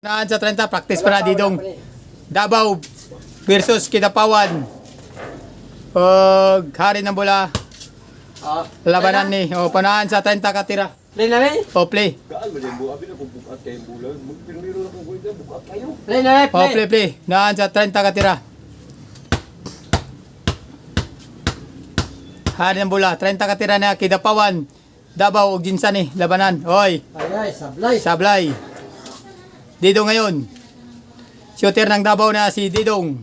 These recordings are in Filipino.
Naan sa 30, practice pa na didong Davao versus Kidapawan. Pag hari ng bola, labanan ni. O, panaan sa 30 katira. Play na rin? O, play. Play na rin, O, play. Naan sa 30 katira. Hari ng bola, 30 katira na Kidapawan. Davao o Ginsan ni, labanan. Oy, Ay, sablay. sablay. Didong ngayon. Shooter ng Davao na si Didong.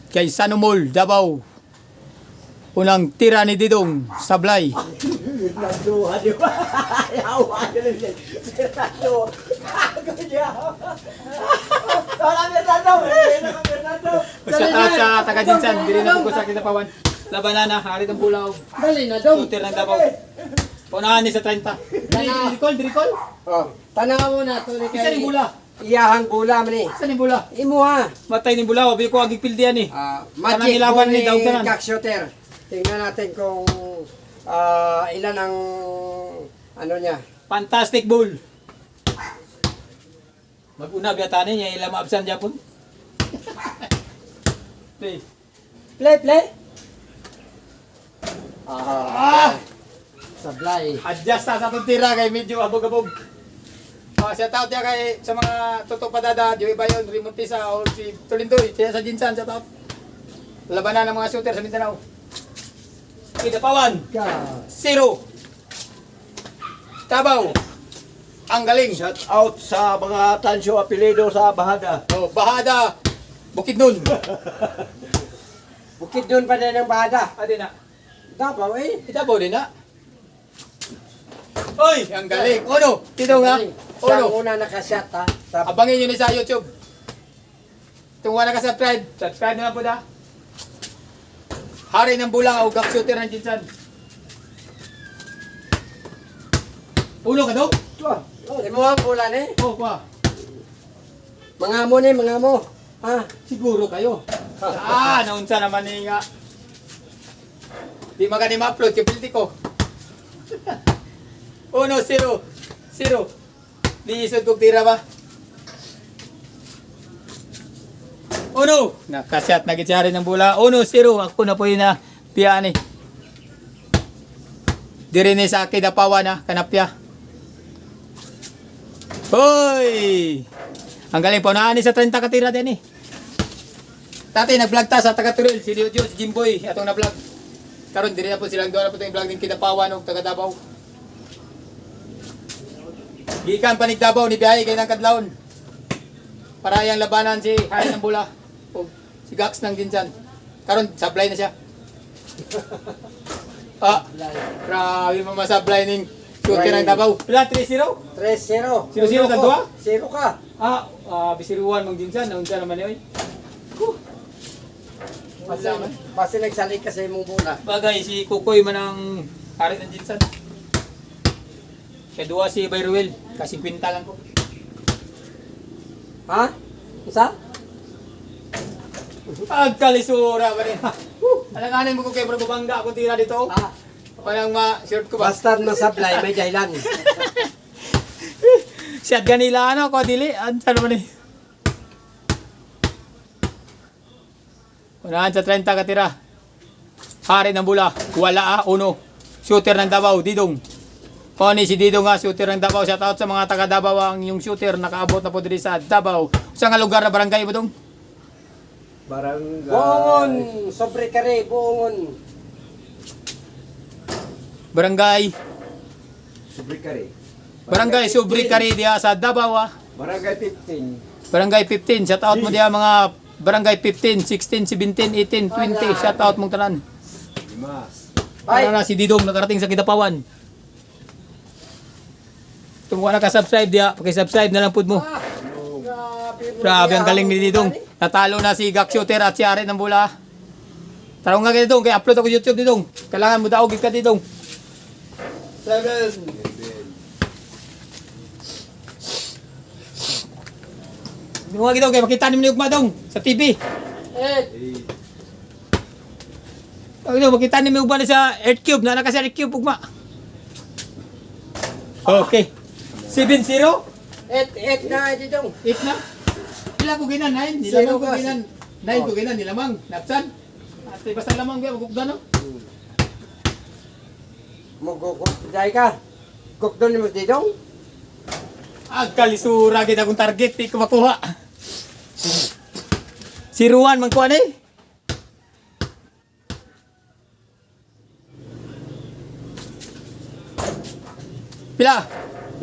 Kay Sanumol, Davao. Unang tira ni Didong, sablay. Nagduha, di ba? Yawa, yun yun. Fernando. Wala, Fernando. Fernando. Shout out sa taga Jinsan, dili na po sa Kidapawan. Labanan na, hari ng bulaw. Dali na, dong. Shooter ng Davao. Punahan ni sa 30. Diricol? Oh, tanaw mo na to ni Isa ni bula. Iyahang bula man ni. Isa ni bula. Imo ha. Matay ni bula, wabi ko agig pildian ni. Magic nilaban ball ni ni Dautanan. Jack Shooter. Tingnan natin kung ilan ang ano niya. Fantastic ball. Mag-una biyatani niya ilang maabsan Japon. Play. Play. Sablay. Adjust na sa itong tira kay medyo abog-abog. Shout out niya kay sa mga tutok padada, Joey Bayon, Rimontisa o si Tulindoy, siya sa Jinsan, shout out. Labanan ng mga shooter sa Mindanao. Kidapawan, 0. Davao, ang galing. Shout out sa mga tansyo apelido sa Bahada. Oh, Bahada, Bukidnon. Bukid doon pa din ang bahada. Adi na. Davao eh. Davao din na. Oy, ang galing. Ono, tito nga. Siya ang Ono. una nakashot ha. Sa Abangin nyo ni sa YouTube. Kung wala ka subscribe na lang po da. Hari ng Bula o gap shooter ng Jinsan. Ulo ka daw? Imo ang bula ni. Oh, pa. Mga mo ni, mga mo. Ha? Siguro kayo. Naunsa naman ni nga. Di magani ma-upload kay pilti ko. 1-0. Di isod kong tira ba? Uno. Nakasyat na gitsari ng Bula. 1-0. Ako na po yun na piyani. Diri ni sa Kidapawan na kanapya. Hoy! Ang galing po. Naani sa 30 katira din eh. Tati, nag-vlog ta sa taga-Turil. Si Leo Diyos, Jimboy. Atong na-vlog. Karon diri na po silang doon na po itong vlog ng Kidapawan o taga-Davao. Gikan panig Davao ni biyahe kay ng Kadlawon. Para yang labanan si Hari ng Bula o si Gax ng Jinsan. Karon sablay na siya. Grabe mo masablay ning shooter ng Davao. Pila 3-0? 3-0. 0-0 tanto ah? 0 ka. Bisiruan mong Jinsan, naunsa naman ni oy. Basta nagsalik ka sa imong bula. Bagay si Kukoy man ang Hari ng Jinsan. Kedua si Bayruel, kasi kwinta lang ko. Ha? Isa? Agkalisura ba rin? Alanganin mo ko kayo bangga ako tira dito. Parang ma-shirt ko ba? Basta masablay, may dahilan. Siyat ganila ano ko dili. Ano naman eh. Unahan sa 30 katira. Hari ng Bula. Wala 1. Shooter ng Davao, Didong. Ni si Didong nga, shooter ng Davao. Shout out sa mga taga Davao ang yung shooter nakaabot na po diri sa Davao. Sa nga lugar na barangay mo dong? Barangay. Buongon, sobre kare, buongon. Barangay. Subrikari. Barangay Subricari diya sa Davao. Barangay 15. Barangay 15. Shout out mo diya mga Barangay 15, 16, 17, 18, 20. Shout out mong tanan. Limas. Para na si Didong nakarating sa Kidapawan. Kung wala ka subscribe diya, paki-subscribe na lang pud mo. Grabe ang galing ni Didong. Natalo na si Gak Shooter at si Ari ng Bula. Tarong nga kay Didong, kay upload ako sa YouTube Didong. Kailangan mo daog ka Didong. 7. Mga Didong, kay makita niyo ugma dong sa TV. Didong, makita niyo ugma sa Earthcube, na naka sa Earthcube ugma. Okay. 7-0? 8 na dito. 8 na? Pila ko ginan, 9? Nilamang ko ginan. 9 ko ginan, nilamang. Napsan? At basta lamang ba, magkukda no? Magkukuk. Dahil ka. Cook doon mo dito. Agkalisura kita kung target, di ko makuha. Si Ruan, mangkuha na eh. Pila?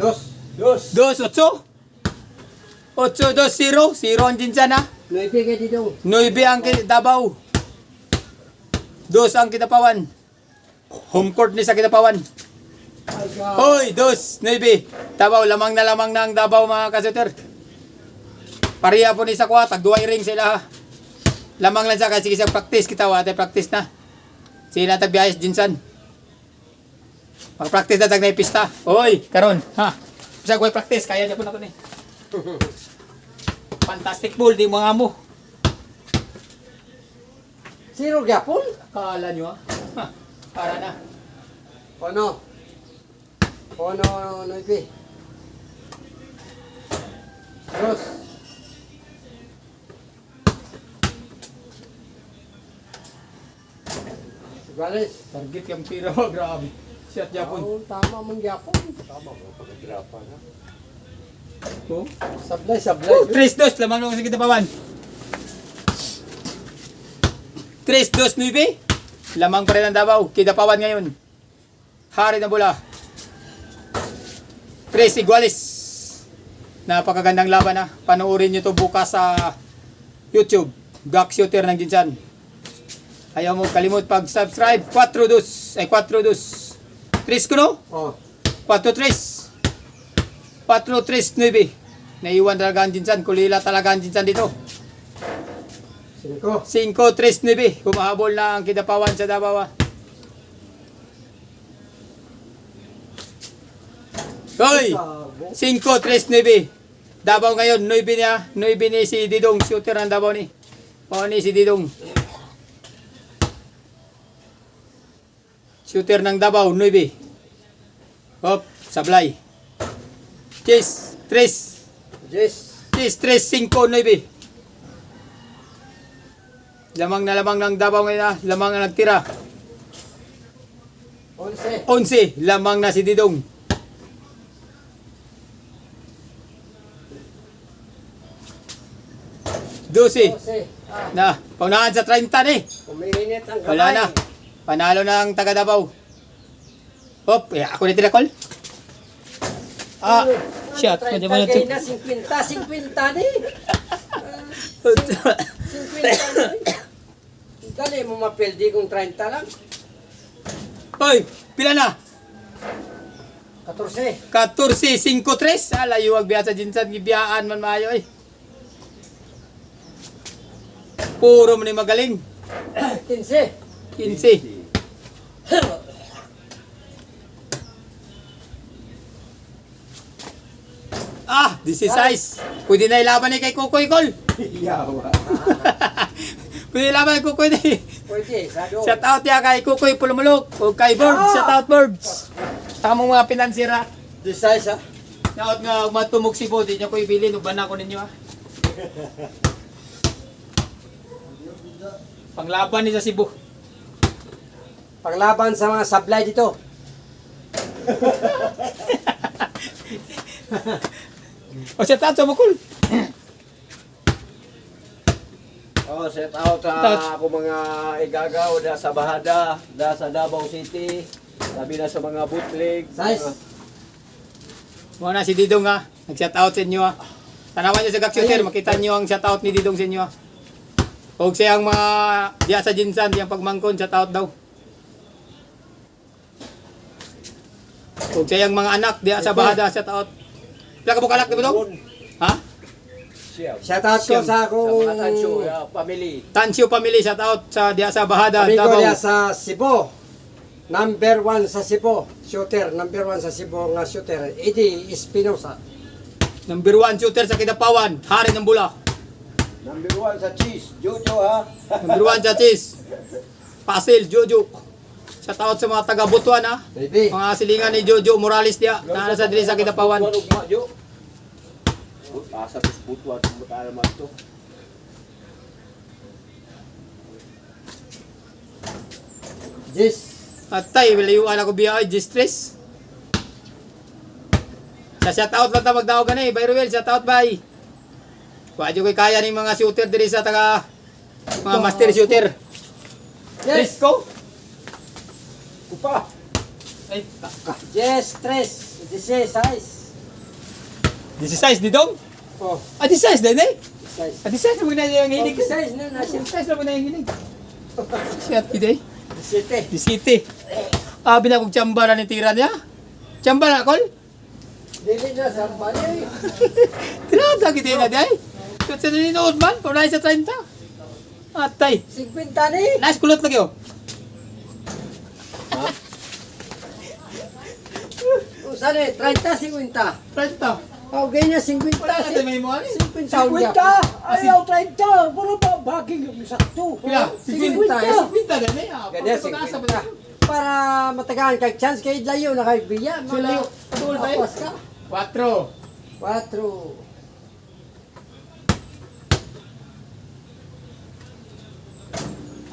2. 2, 8? 8, 2, 0. 0 ang Jinsan ha. 9 ka dito. 9 ang Davao. 2 ang Kitapawan. Home court ni sa Kitapawan. Hoy, 2, 9. Davao, lamang na lamang na ang Davao mga kasuter. Pariya po ni sa kuha, tag-2 ring sila ha. Lamang lang siya kasi sige practice kita wa, practice na. Sila tagbiyayas Jinsan. Mag-practice na tag na pista. Hoy, karon ha. Bisa ko practice kaya niya po na ko ni. Fantastic ball di mga amo. Zero gyapon. Kala nyo ha. Ha, para na. Ono. Ono 9. 2. Iguales. Target yung tiro, grabe. Shot Japon. Oh, tama mong gyapon. Oh. Sablay. 3-2, lamang lang sa Kitapawan. 3-2, 9. Lamang pa rin ang Davao. Kitapawan ngayon. Hari na bola. 3 iguales. Napakagandang laban na. Panoorin nyo to bukas sa YouTube. Gak Shooter ng Jinsan. Ayaw mo kalimut pag-subscribe. 4-2. 3 ko no? Oh. 4-3. 4-3, 9. Naiwan talaga ang Jinsan. Kulila talaga ang Jinsan dito. 5. 5-3, 9. Humahabol na ang Kitapawan sa Davao. Hoy! 5-3, 9. Davao ngayon, 9 niya. 9 ni si Didong. Shooter ng Davao ni. O ni si Didong. Shooter ng Davao, 9. Hop, sablay. Chase, 3. Yes. Chase, 3, 5, 9. Lamang na lamang ng Davao ngayon ha. Lamang na nagtira. 11. 11, lamang na si Didong. 12. 12. Na, paunahan sa 30 ni. Umiinit ang kamay. Wala na. Panalo na ang taga Davao. Hop, ako na tinakol. Shot. Pwede mo na ito. Na 50 ni. 50 ni. Dali mo mapildi kung 30 lang. Hoy, pila na? 14. 14, 5-3. Alayo ang biya sa Jinsan. Gibiyaan man maayo eh. Puro mo ni magaling. 15. 15. This is size. Pwede na ilaban ni kay Kukoy Kol. Yawa. Pwede ilaban ni Kukoy ni. Pwede, sado. Shout out ya kay Kukoy Pulumulok. O kay Birds. Shout out Birds. Tamong mga pinansira. This size ha. Naot nga matumog si Bodi. Niya ko ibili. Nuban ako ninyo ha. Panglaban ni sa Cebu. Panglaban sa mga sablay dito. O shout out sa Bukol. Oh, set out Touch. ako mga igagaw da sa Bahada, da sa Davao City, sabi na sa mga bootleg. Size. Muna si Didong ha. Nag-shout out sa inyo ha. Tanawan nyo sa Gakshooter. Makita nyo ang shout out ni Didong sa inyo ha. Huwag siyang mga diya sa Jinsan, diyang pagmangkon, shout out daw. Huwag siyang mga anak, diya sa Bahada, shout out. Pila ka bukalak, di ba daw? Ha? Siya. Shoutout ko sa Sa mga tansyo, akong family. Tansyo family, shout out sa diya sa Bahada, amigo Davao. niya sa Cebu. Number 1 sa Cebu. Shooter. Number 1 sa Cebu nga shooter. Eddie Espinosa. Number 1 shooter sa Kidapawan, hari ng bula. Number 1 sa cheese, Jojo ha. Number 1 sa Cheese, Pasil, Jojo. Shout out sa mga taga Butuan ha. Baby. Mga silingan ni Jojo Morales dia na nasa diri sa Kidapawan. Ugma, Jo. Asa tos putuan mo tayo mas to. Jis. At tay, wilayuan ako biya ay distress. Sa shout out lang ta magdaog gani, by Ruel, shout out bye. Wadyo koy kaya ning mga shooter diri sa taga mga master shooter. Yes. Go. Kupa. Ay, Yes, 3. 16. 16 di dong. Oh, Ah, 16 din eh. 16. Ah, 16 mo na yung hinig. 16 na nasa 16 mo na yung hinig. Shit, ide. 17. Di city. Ah, binakog tsamba na ni tira niya. Tsamba na, Kol? Dili na sa bali. Tirada kita na di ay. Kasi ninood man, kung nais sa 30. Atay. 50 ni. Nice kulot lagi oh. Usa ni 30 50. 30. Oh, ganyan 50. Wala ka may mo ani. 50. Ayaw 30, puro pa baging yung sakto. Pila? 50 din eh. Ganyan, 50. Para matagaan kag chance kay layo na kay biya. So, layo. Patul ba eh? Apas ka. 4. 4.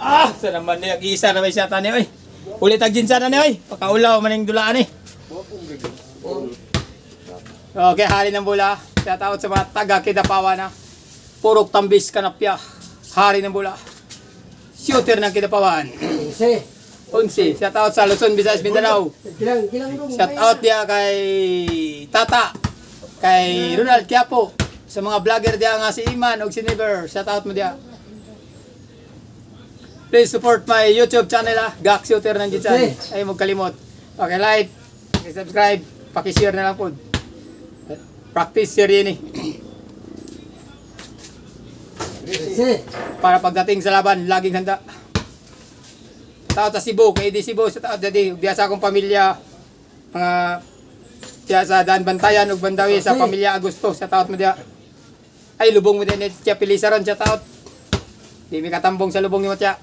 Ah, sa naman niya isa na may siyata niya oy. Ulit ang ginsa na niya oy. Pakaulaw maning dulaan eh. Okay, hari ng bula. Shout out sa mga taga Kidapawan na. Purok Tambis Kanapya. Hari ng bula. Shooter ng Kidapawan. Si. 11. Shout out sa Luzon, Visayas, Mindanao. Gilang dong. Shout out dia kay Tata. Kay Ronald Quiapo. Sa mga vlogger dia nga si Iman o si Never. Shout out mo dia. Please support my YouTube channel Gak Shooter ng Jinsan. Ay mo kalimot. Okay, like, subscribe, paki-share na lang po. Practice series ni. Si. Para pagdating sa laban, laging handa. Tao sa Cebu, kay di Cebu, sa tao dadi, diya sa akong pamilya, mga diya sa Daan Bantayan ug Bandawi sa pamilya Agusto, sa taot mo diya. Ay lubong mo din ni Tia Pilisaron sa taot. Di mi katambong sa lubong ni mo Tia.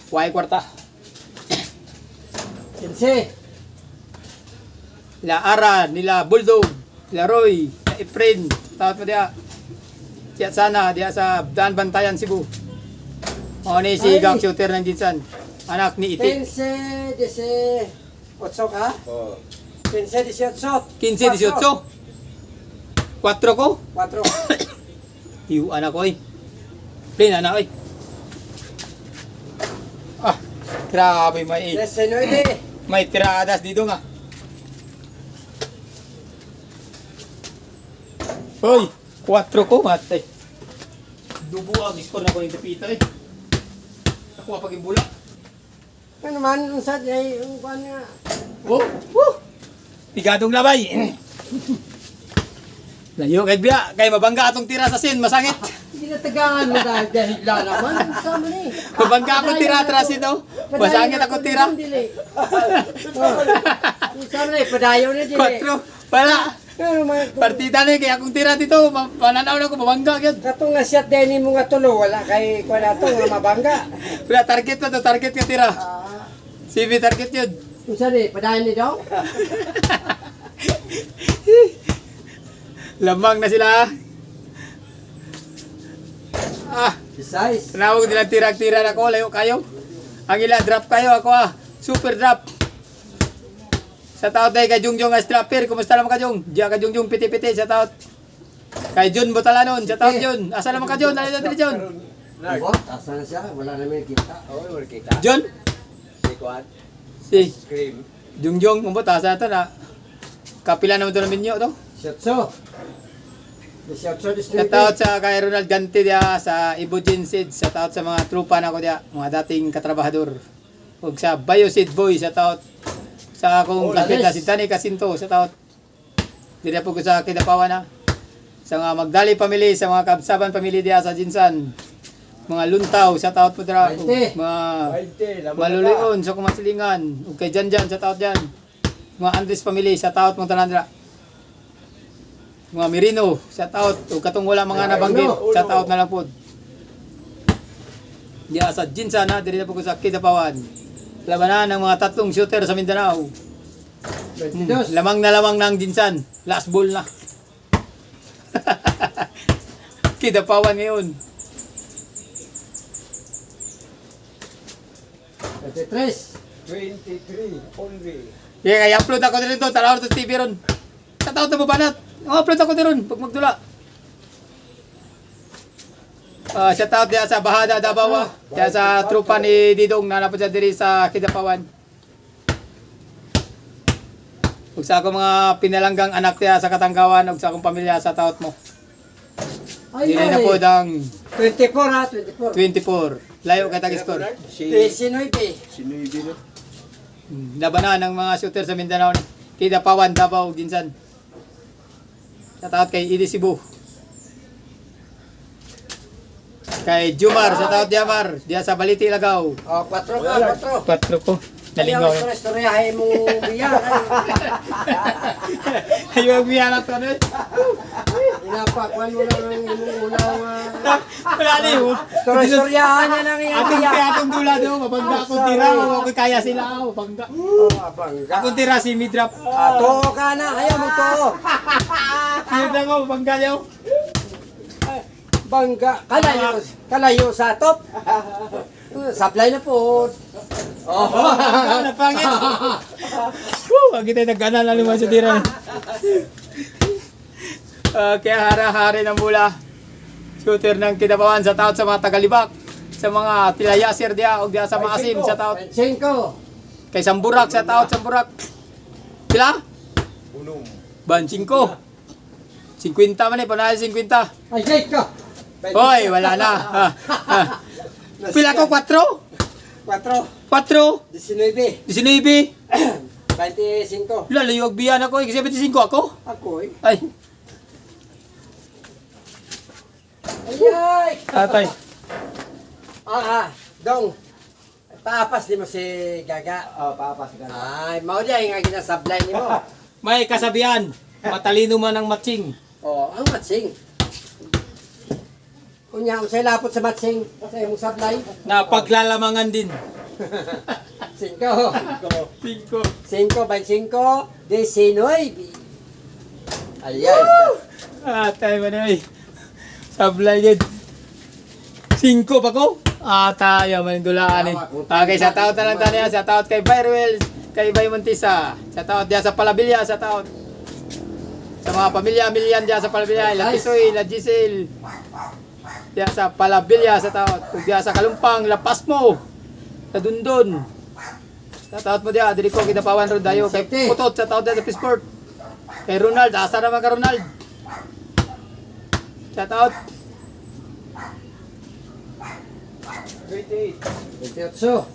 Way kwarta. Si. Nila Ara, nila Bulldog, nila Roy, nila Efren, taot mo diya. Diya sana, diya sa Daan Bantayan, Cebu. O ni si Ay. Gak Shooter ng Jinsan. Anak ni Iti. 15 18 ka? Oh. 15 18. 15, 18. 4 ko. 4. Hiu anak ko eh. Plain anak eh. Ah, grabe may tiradas dito nga. Hoy, 4 ko matay. Dubo ang score na ko ng tapita eh. Nakuha pag ibula. Ano man unsa ay kuan nga. Oh, tigadong labay. Layo kay biya, kay mabangga atong tira sa sin, masangit. Ginatagaan mo dahil naman sa man ni. Mabangga ako tira atrasin daw. Masangit ako tira. Sa man ni padayon ni dili. 4. Wala. Pero man Partida na kaya akong tira dito, pananaw na ko mabangga gyud. katong nga shot din mo nga tulo wala kay kuan ato nga mabangga. Wala target pa to, target ka tira. Ah, CV target yun. unsa ni padayon ni daw? Lamang na sila. Ah, Size. tinawag nilang tirag-tira na ko, layo kayo. Ang ila, drop kayo, ako super drop. Sa taot day kay Jungjong as dropper, kumusta naman ka Jung? Diya ka Jungjong piti-piti sa taot. Kay Jun Butalanon, sa taot Jun. Asa naman ka Jun? Nalito dili Jun. Nag. Abo, asa na siya? Wala namin kita. Oh, wala kita. Jun? Si Kuan. Si Scream. Jungjong, kumbot, asa ito na. Kapila naman ito namin nyo to. Shotso. Shotso Sa taot sa kay Ronald Gante dia sa Ibujin Seed, sa taot sa mga trupa na ko dia, mga dating katrabahador. Ug sa Bioseed Boy sa taot sa akong kapit na si Tani Kasinto sa taot. Dili po ko sa Kidapawan na. Sa mga Magdali family, sa mga Kabsaban family dia sa Jinsan. Mga Luntaw sa taot po dira. Ug mga 20. Malulion sa Kumasilingan. Ug kay Janjan sa taot diyan. Mga Andres family sa taot mong tanan dira. Mga Merino, shout out. O katong wala mga nabanggit, shout out na lang po. Diya sa Jinsan na, diri na po ko sa Kidapawan. Labanan ng mga tatlong shooter sa Mindanao. 22. Lamang na lamang ng Jinsan. Last ball na. Kidapawan ngayon. 23. 23 only. Yeah, kaya upload ako din ito. Tala ko sa TV ron. Sa taon na mabanat. Upload ako din ron. Pag magdula. Shout out diya sa Bahada, Davao. Diya sa trupa ni Didong na napad diri sa Kidapawan. Ug sa akong mga pinalanggang anak diya sa Katanggawan ug sa akong pamilya sa taot mo. Ay, Dili na po ang 24 ha, 24. 24. Layo kay tag-score. Si 19. Sinuibi no? Labanan ng mga shooter sa Mindanao. Kidapawan, Davao, Jinsan. Shout out kay Idi Cebu. Kay Jumar, shout out Jamar. Diya sa Baliti, Lagaw. Oh, 4 ka, 4. 4 ko. Nalingaw. Ayaw, istoryahin mo biya. Ayaw ang biyanat ko na. Inapakuan mo lang ng imong ulang. Wala na yun. Istoryahan niya ng iyong Atong biya. kaya atong dula doon. Mabangga akong tira. Ako kaya sila. Mabangga. Oh, bangga. Akong tira si Midrap. Ato ka na, ayaw mo to. Yun lang ako. Mabangga niyo. Bangga. Kalayo sa top. Sablay na po. Oh, napangit. Woo, agi tayo nagana na lima sa tira. Kaya hara-hari ng mula. Shooter ng Kidapawan sa taot sa mga Tagalibak. Sa mga Tilayasir diya o diya sa Maasin sa taot. 5. Kay Samburak sa taot Samburak. Sila? Unong. Banchingko. 50 man eh, panahal 50. Ay, 5. Hoy, wala na. Pila ko 4? 4. 4? 19. 19? 25. Lalayog biyan ako, kasi 25 ako. Ako eh. Ay, Ay! tatay. Dong. Paapas di mo si Gaga. Ah, papas ka na. Ay, mao di nga ginasablay ni mo. May kasabihan, matalino man ang matching. Oh, ang matsing. Kunya, usay lapot sa matsing. Sa imong sablay. Na paglalamangan din. 5. 5. 5, 25, 19. Ayan. Atay man ay. Sablay din. 5 pa ko? Tayo man dulaan eh. Okay, sa taot na lang tayo. Sa taot kay Byrwell, kay Bay Montisa. Sa taot diya sa Palabilya, sa taot. Sa mga pamilya-milyan diya sa Palabilya. La Tisoy, La Giselle. Diya sa Palabilya, sa taot. Ug diya sa Kalumpang, La Pasmo. Sa Dundon. Sa taot mo diya, diri ko Kidapawan ron dayo. Kay Putot, sa taot diya sa Pisport. Kay Ronald, asa naman ka Ronald. Shout out. 28. 28.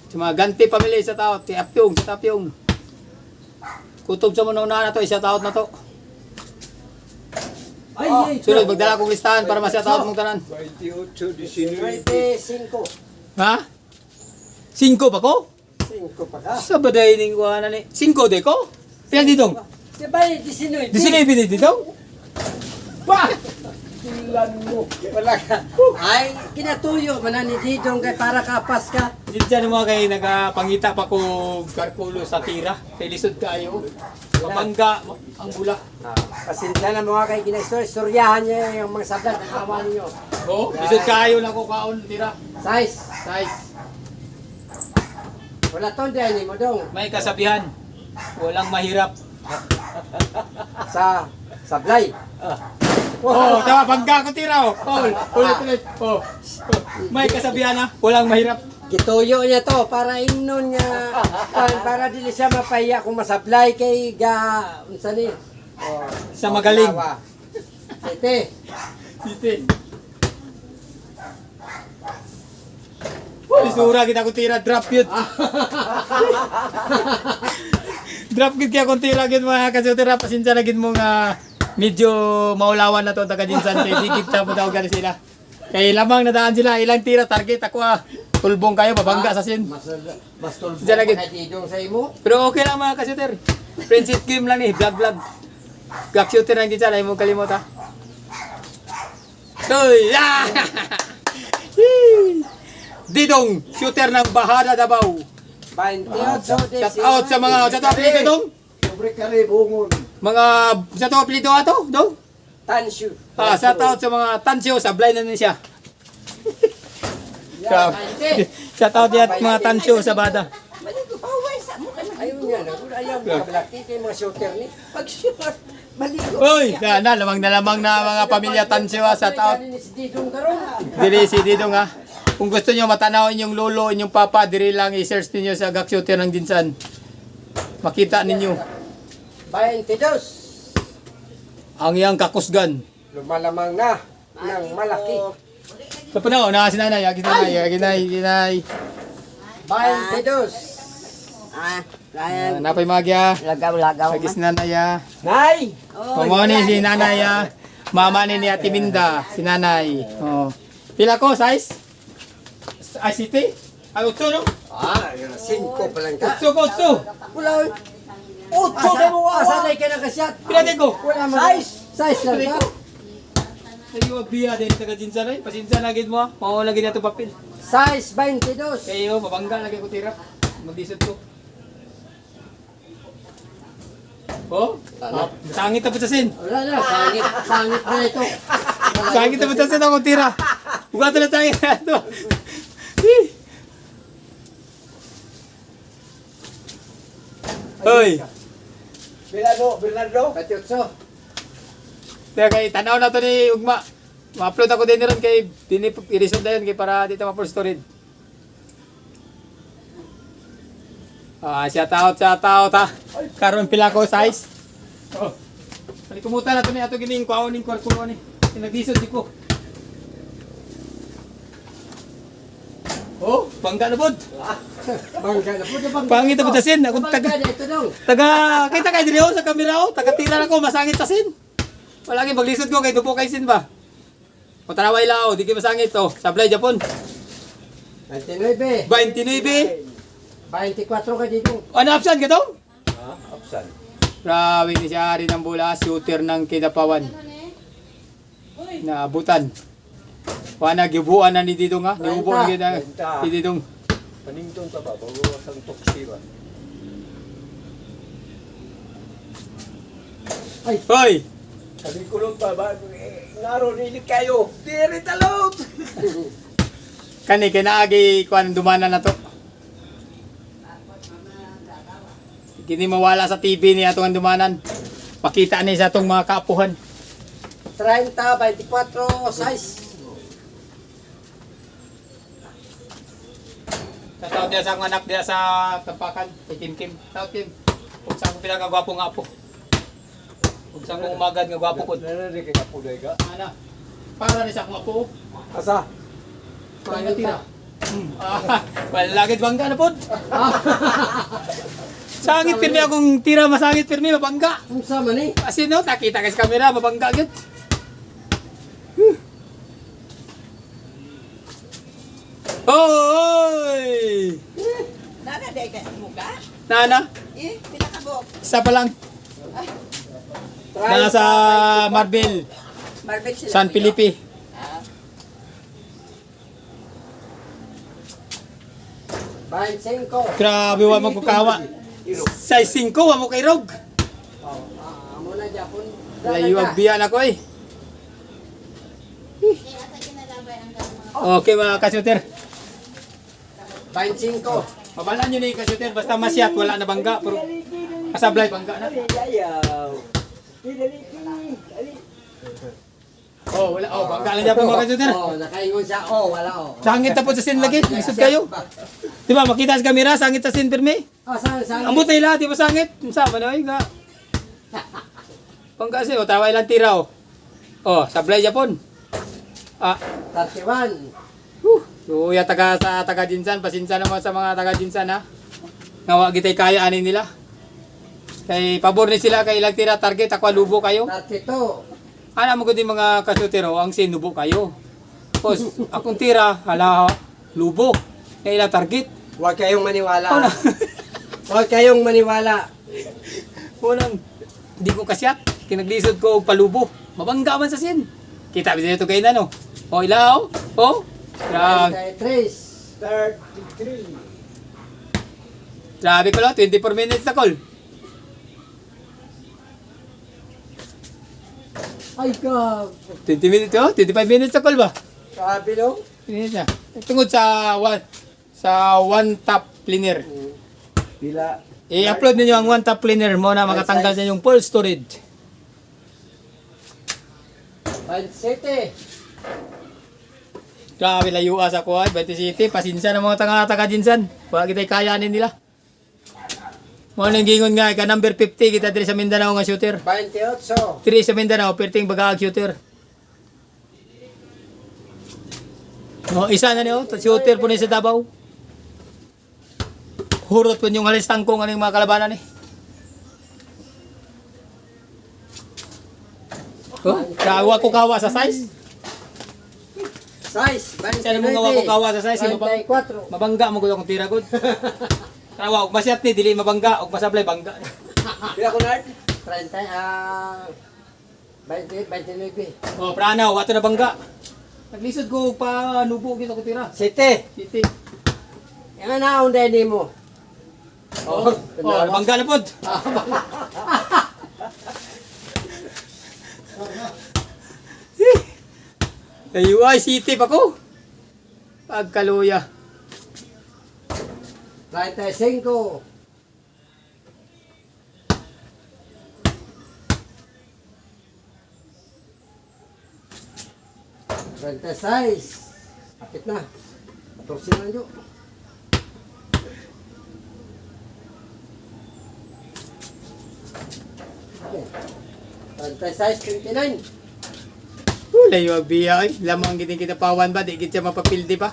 Sa mga ganti pamilya sa taot. Kay Apyong, sa Tapyong. Kutob sa muna na to, shout out na to. Ay, Sunod, magdala kong listahan para ma-shout out mong tanan. 28, 19. 25. Ha? 5 pa ko? 5 pa ka. Sa baday ning kuhanan ni. 5 de ko? Pila dito? Sabay, 19. 19 dito? Ba! Tilan mo. Wala ka. Ay, kinatuyo. Manani Didong kay para kapas ka. Dito dyan mga kayo nagpangita pa ko karkulo sa tira. Kay lisod kayo. Mabangga ang bula. Pasensya na mga kay ginastoryahan niya yung mga sablan. Nakawa ninyo. Oh, lisod kayo na ko kaon tira. Size. Size. Wala to dyan mo dong. May kasabihan. Walang mahirap. Sa sablay. Oh, tama, bangga ko tira oh. Paul, ulit. Oh. May kasabihan na, walang mahirap. Gituyo niya to para imnon niya. Para dili siya mapahiya kung masablay kay ga unsa ni. Oh, Sa magaling. Sete. Sitin. Isura kita ko tira, drop yun. Drop yun kaya kung tira yun mga kasutira. Pasensya na yun mo nga medyo maulawan na to ang taga-jinsan. Kaya digit sa daw gani sila. Kaya lamang nadaan sila, ilang tira, target ako tulbong kayo, babangga sa sin. Mas tulpo Diyan lagi. kay Didong sa imo. Pero okay lang mga kasuter. Friendship game lang eh, vlog. Gag shooter lang dyan, ayaw mong kalimot ha. Uy! Didong, shooter ng Bahada Davao. 28, Shout out sa mga, sa top apelido dong. Sobre kare bungon. Mga, sa top apelido ato, dong. Tanshu. Shout out sa mga tansyo, sablay na niya siya. Shout out yan mga tansyo sa Bada. Ayun nga, ayaw mo kablaki kay mga shooter ni. Pag-shoot, maligo. Uy, na lamang na mga pamilya tansyo ha, shout out. Si Didong karon. Diri si Didong ha. Kung gusto nyo matanaw inyong lolo, inyong papa, diri lang i-search ninyo sa Gak Shooter ng Jinsan. Makita ninyo 22. ang iyang kakusgan. Lumalamang na ng malaki. Sa panahon, na si nanay, ginay. 22. Napay magya. Lagaw-lagaw Lagi si nanay ha. Nay! Pumoni si nanay ha. Mama ni Ate Minda, si nanay. Oh. Pila ko, size? Ay, city? Ay, 8 no? 5 pa lang ka. 8 ko, 8. Wala. Utso na mo Asanay ka na kasyat. Pila din ko? Wala man. Size lang ka. Sige, biya din taga Jinsan ay. Pasinsa na gid mo ha. Mao lagi na itong papel. Size 22. Kayo, mabangga lagi ko tira. Magdisot ko. Oh? Sangit na putasin. Wala na, sangit na ito. Sangit na putasin ako tira. Bugatan na sangit na ito. Hoy! Bernardo! 28. Kaya kay tanaw na to ni Ugma. Ma-upload ako din ron kay i-resume na yun kay para dito ma-full storage. Shout out ha. Karon pila ko size. Oh. Kumuta na to ni ato gining kuaon ning kwarto ni. Nagdisod di ko. Oh, bangga na pod. Bangga na po. Pangit na putasin. Ako taga Ito dong. kita kay diri sa kamera oh. Taga tira na ko masangit tasin. Wala gyud maglisod ko kay dupo kay sin ba. Patraway lao, di kay masangit to. Sablay Japon. 29. 29. 24 ka dito. Ano option ka dong? Apsan. Grabe ni siya rin ang bola, shooter ng Kidapawan. Naabutan. Wana gibuan na ni Didong ha. Niubo na gid ni Didong. Panington ka ba? Bago ang toksi ba? Hoy! Sabi kulot pa ba? Ngaro nili kayo. Diri talot! Kani kinaagi kuan dumana na to. Kini mawala sa TV ni atong dumanan. Pakita ni sa atong mga kaapuhan. 30, 24 size. Sa taon dia sa akong anak dia sa tampakan, kay Kim Kim. Taon Kim. Kung saan ko pinagagwapo nga po. Kung saan ko umagad nga gwapo ko. Nanari kay kapuday ka. Ana. Para ni sa akong apo. Asa? Kaya tira. Wala lagit bangga na pod. Sangit pirmi akong tira masangit pirmi mabangga. Unsa man ni? Kasi no, nakita kay sa camera mabangga gyud. Oy! Nana, di ka muka? Nana, Pinakabok. isa pa lang. Nasa Marvel, Marvel sila. San Felipe. Bahin 5. Grabe wa mo kukawa. Size 5 wa mo kay Rog. Amo na Japon. Layuag biyan ako eh. Okay mga kasuter. Bahin 5. Mabalaan nyo na yung kasuter. Basta masyat, wala na bangga. Pero kasablay, bangga na. Ayaw. Oh, wala. Oh, bangga na niya po mga kasuter. Oh, nakaingon siya. Oh, wala oh. Sangit na po sa sin lagi. Isod kayo. Di ba, makita sa kamera, sangit sa sin pirmi. Ah, saan? Ambot na ila, di ba sangit? Sama na, nga. Bangga siya, o, taway lang tira, o. Oh, sablay Japon. 31. So, ya taga Jinsan, pasinsa naman sa mga taga Jinsan ha. Ngawa gitay kaya ani nila. Kay pabor ni sila kay ilang tira target ako lubo kayo. 32. Ana mo gud mga kasutero ang sinubo kayo. Pos akong tira hala lubo. Kay ilang target. Huwag kayong maniwala. Ano? Huwag kayong maniwala. Unang di ko kasyat. Kinaglisod ko og palubo. Mabangga man sa sin. Kita ba dito kay nano? O ilaw? O? Grabe. 33. 33. Sabi ko lang, 24 minutes na call. Ay, ka. 20 minutes, oh, 25 minutes na call ba? Sabi no? Minutes na. Tungod sa one top cleaner. Pila. I-upload ninyo ang one top cleaner mo na makatanggal na yung full storage. Band City. Grabe layo sa ko ay 20 City, pasinsa ng mga taga Jinsan. Wala kita kayanin nila. Mo nang gingon nga ka number 50 kita diri sa Mindanao nga shooter. 28. Diri sa Mindanao perting bagaag shooter. No, isa na niyo, shooter po ni sa Davao. Hurot po yung halis tangkong aning mga kalabanan eh. Oh, kawa ko kawa sa size. Size. Band Sana mo nga ko kawa sa size, 34. mabangga mo gud akong tira gud. Tawa og masyat ni dili mabangga og masablay bangga. Pila ko nard? 28, 29. Oh, pranaw ato na bangga. Naglisod ko pa nubo gid ako tira. City. City. Yan na ang deni mo. Oh, bangga na pod. UI City pa ko. Pagkaluya. 35. Size. Kapit na. 14 na yun. Okay. Size 29. Layo ang biya ay. Lamang gini kita pawan ba? Di gid siya mapapildi pa.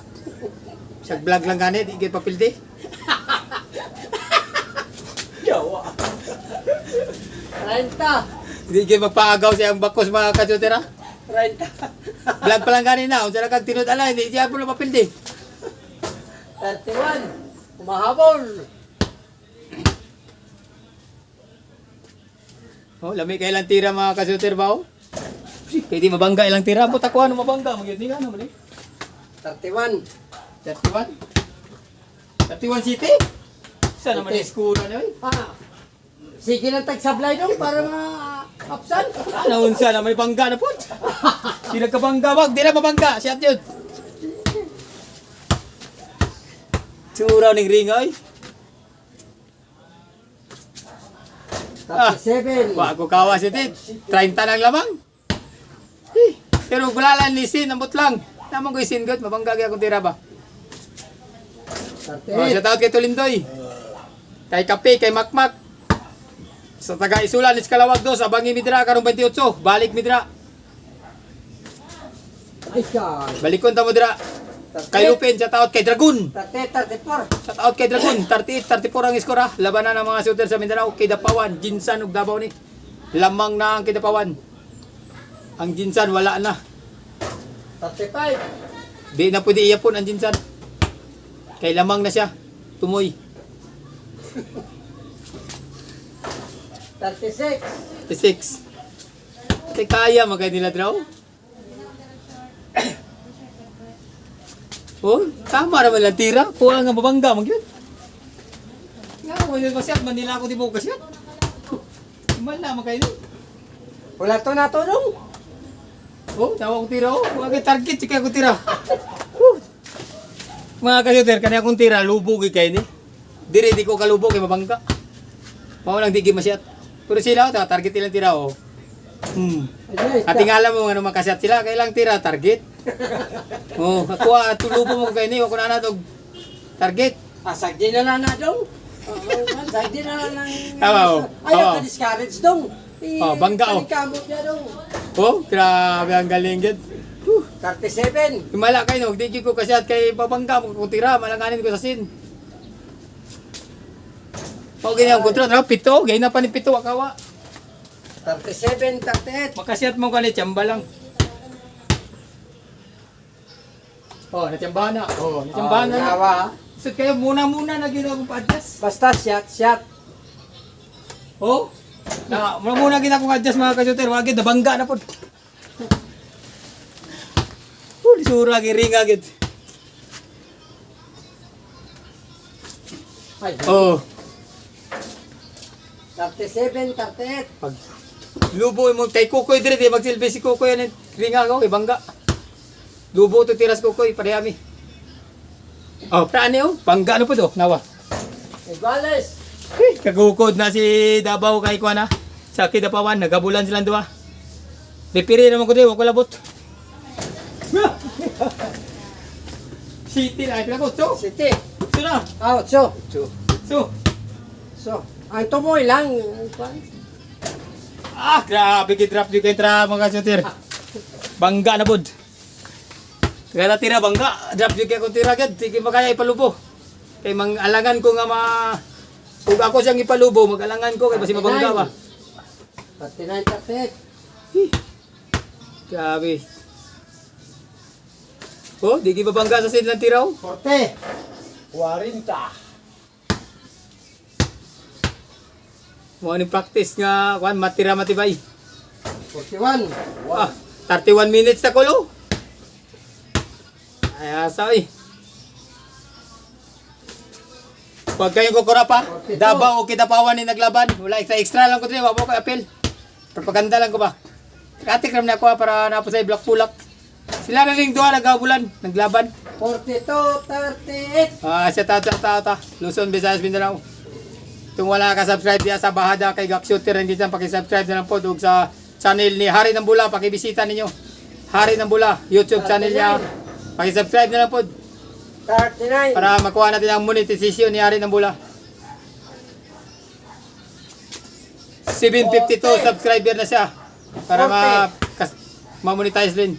Sa vlog lang gani, di gid papildi. Yawa. 30. Di gid magpaagaw siya ang bakos mga kasutera. 30. Vlog pa lang gani na. Unsa na kag tinud ala, di siya po na mapildi. 31. Umahabol. Oh, lami kay ilang tira mga kasuter ba? Oh? Kay di mabangga ilang tira mo takuan mo mabangga mo gyud ni ano man 31. 31. 31 City? Sa naman City. iskura na oy. Sige lang tagsablay dong para ma-kapsan. Ano unsa na may bangga na pod? Di nagkabangga wag, di na mabangga. Siya yun. Tsura ning ring oy. 37. Wa ko kawa si Tit. 30 lang lamang. Pero gulalan ni Sin, ambot lang. Namang ko isin god, mabangga gyud akong tira ba? Oh, 38. sa taot kay Tulindoy. Kay Kape, kay Makmak. Sa taga Isulan, Iskalawag 2, abangi Midra, karong 28. Balik Midra. Ay, God. Balikon ta mo dira. Kay Lupin, sa taot kay Dragon. 34. Sa taot kay Dragon, 38, 34 ang iskora. Labanan ng mga shooter sa Mindanao, kay Dapawan, Jinsan ug Davao ni. Lamang na ang kay Dapawan. Ang Jinsan wala na. 35. Di na pwede iyapon ang Jinsan. Kay lamang na siya. Tumoy. 36. 36. Kay kaya magay nila draw. Oh, tama naman lang tira. Kuha nga mabangga magyud. Nga mo yun masyat man nila ako di mo kasyat. Imal na magay ni. Wala to na to dong. Oh, tawa ko tira oh. Kuha kay target sige ako tira. Mga kasyuter kani akong tira lubog kay ni. Dire di ko kalubog kay mabangga. Mao lang di gi masyat. Pero sila ta target ilang tira oh. Ay, At tingala mo ano makasyat sila kailang tira target. Oh, ako tulubo mo kay ni ako na tog target. Sagdi na lang na dong. Sagdi na lang. Tama, oh. Ayaw Oo. ka discourage dong. Oh, bangga, oh. Panikamot niya dong. Oh, grabe ang galing gid. 37. Himala kay no, di gyud ko kasyat kay babangga mo kung tira malanganin ko sa sin. Pag ganyan ang kontra, pito, gay na pa ni pito akawa. 37, 38. Makasyat mo kanit chamba lang. Oh, natsambahan na. Oh, natsambahan na. Nawa. Isot kayo muna na ginawa mo pa-adjust. Basta shot. Oh. Na, muna gina kong adjust mga kasyuter, wag gid nabangga na pod. Lisura gi ring agad. Ay, Oh, 37, 38. pag lubo mo kay Kukoy dire di magsilbi si Kukoy yan ringa ko ibangga. Lubo to tiras Kukoy parehami. Oh, praani oh, bangga ano po do? Nawa. Iguales. Kagukod na si Davao kay kuana. Sa Kidapawan nagabulan silang duha. Bipiri naman ko di, wag ko labot. City na, pila ko, so. City. So na. Ah, so. So. So. Ang tumoy lang. Ah, grabe kidrap di kay tra mga shooter. Bangga na bod. Kaya tira bangga, drop di kay ko tira gad, sige makaya ipalubo. Kay mangalangan ko nga ug ako siyang ipalubo, magalangan ko kay basi mabangga ba. 39, 38. Grabe. Oh, di gi babangga sa silang tiraw. 40. 40. Mo ni practice nga kuan matira matibay. 41. Ah, 31 minutes na kulo. Ay asay. Pag kayo kukura pa, 42. Davao o Kidapawan ni naglaban. Wala extra lang ko din, wabo ko apel. Propaganda lang ko ba. Katikram na ako para napo sa Black-Pulak. Sila na ring duha nagabulan, naglaban. 42, 38. Ah, siya ta. Luzon, Visayas, Mindanao. Kung wala ka subscribe diya sa Bahada kay Gak Shooter, hindi dyan paki-subscribe na lang po dug sa channel ni Hari ng Bula, paki-bisita ninyo. Hari ng Bula, YouTube channel niya. Paki-subscribe na lang po 39. para makuha natin ang monetization ni Hari ng Bula. 752 subscriber na siya para ma-monetize rin.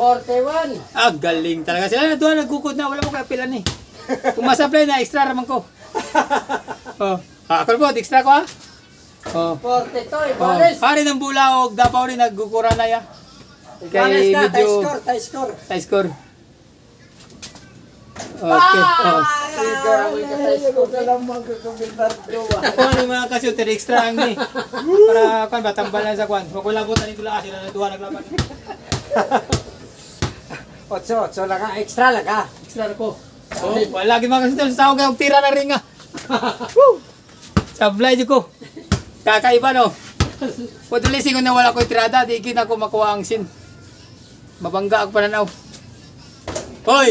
41. Ah, galing talaga. Sila na doon nagkukod na. Wala mo kaya pilan eh. Kung masablay na, extra naman ko. Oh. Ah, ako po, extra ko ha. Oh. 42. Oh. Iguales. Hari ng Bula o Davao rin nagkukura na ya. Iguales Kay na. medyo Tie score. tie score. Okay. Oh. Figure ang tie score. Ako ano yung mga kasyuter, extra ang ni. Para kan ba, tambal lang sa kwan. Huwag ko labutan ito lang. Sila na duha naglaban. 8 lang ka. Extra lang ka. Extra na ko. Oh, wala lagi mga kasyuter. Sa akong tira na rin nga. Woo! Sablay di ko. Kakaiba no. Patulisin ko na wala ko tirada, di kin ako makuha ang sin. Mabangga ako pananaw. Hoy!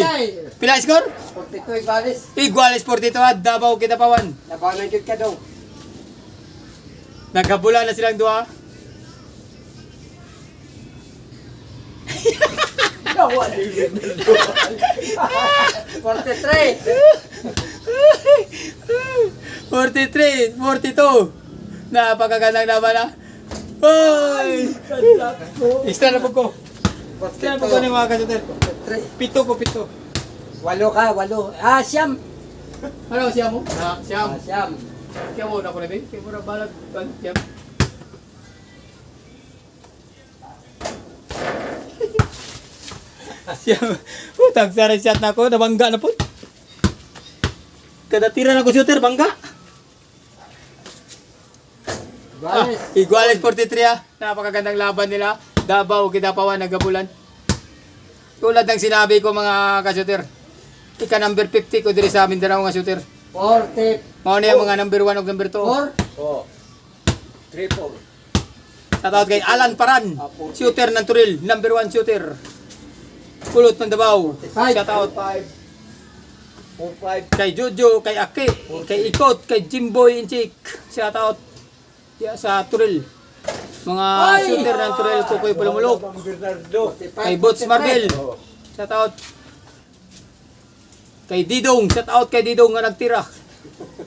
Pila score? 42 Iguales. Iguales 42 at Davao Kidapawan. Labanan yun ka daw. Nagkabula na silang duha. 43. 43, 42. Napakagandang naman na. Hoy! Extra na po ko. Extra na po ko ng mga kasuter. 43. Pito ko, pito. 8 ka. 8. Ah, siyam. Ano siya mo? Siyam. Ah, siyam. Kaya mo na ko na ba? Kaya mo na balag. Siyam. Siyam. Tagsara shot na ako. Nabangga na po. Kada tira na ko shooter, bangga. Iguales. Iguales 43 ah. Napakagandang laban nila. Davao, Kidapawan, nagabulan. Tulad ng sinabi ko mga ka-shooter. Ika number 50 ko diri sa Mindanao nga shooter. 40. Mao na yung mga number 1 ug number 2. 4. Oh. Triple. Shoutout kay Alan Paran, shooter ng Turil, number 1 shooter. Kulot ng Davao. 45. Shoutout 45. kay Jojo, kay Aki, kay Ikot, kay Jimboy Inchik. Shoutout sa Turil. Mga shooter ng Turil, Kukoy Pulumulok. Bernardo. Kay Bots Marvel. Oh. Shoutout kay Didong, shoutout kay Didong nga nagtira.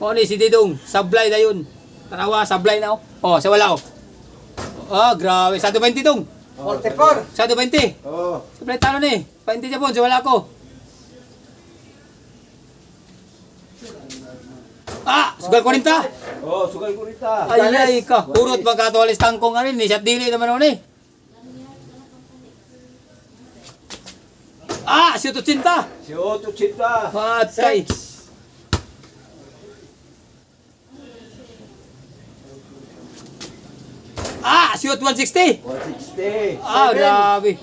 O ni si Didong, sablay na yun. Tanawa, sablay na oh. Oh, sa wala oh. Ah, grabe, sa 20 dong. 44. Sa 20. Oh. Sablay talo ni. 20 Japon, sa wala ko. Ah, sugal 40. Oh, sugal ko rita. Ay ka, urot magkatuwalis tangkong nga rin, ni shot dili naman ako ni. Ah, si Tutsinta. Si Otto Chita. Patay. Ah, si Ot 160. 160. Ah, grabe.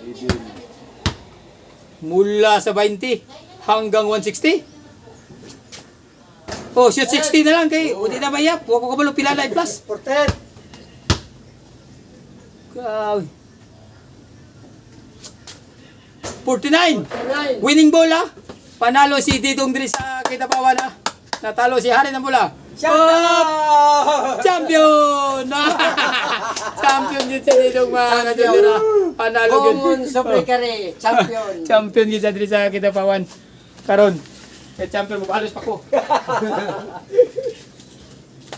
Mula sa 20. hanggang 160. Oh, shoot 60 na lang kay hindi na mayap. Huwag ko kabalo pila live plus. 14. Grabe. 49. 49. Winning ball ah. Panalo si Didong Dri sa Kitabawan ah. Natalo si Hari ng Bola. Shout out! Champion! Champion yun si Didong mga kadulira. Panalo yun. Common Suplikari, champion. Champion yun sa Dri sa Kitabawan. Karon. Eh, champion mo. Halos pa ko.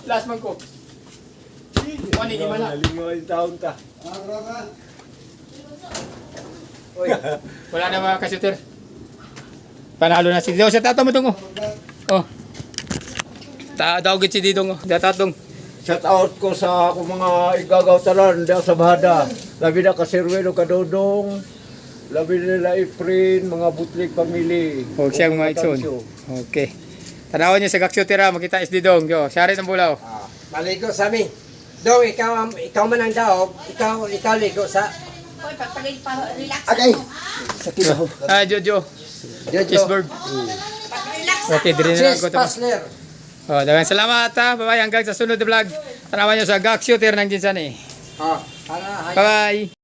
Last man ko. Wani, di man na. Nalingaw yung taon ta. Wala na mga kasuter. Panalo na si Didong. Sa tato mo tungo. Oh. Daugit si Didong. Datatong. Shout out ko sa akong mga igagaw talan da sa bahada. Labi na ka Sirwelo Kadodong. Labi nila Ifrin, mga butlig pamili. Huwag siyang mga itson. Okay. Tanawan niyo sa Gaksutira, makita is Didong. Yo, siyari ng bulaw. Maligo sa amin. Dong, ikaw man ang daog, ikaw ligo sa... Hoy, pagpagay pa, relax. Agay! Jojo. Jojo. Cheeseburg. Pag-relax. Okay, diri na lang Cheers, ko ito. Pasler. Oh, dagang salamat ha. Bye-bye hanggang sa sunod na vlog. Tanawan niyo sa Gaksutira ng Jinsani. Ah, para... Bye-bye.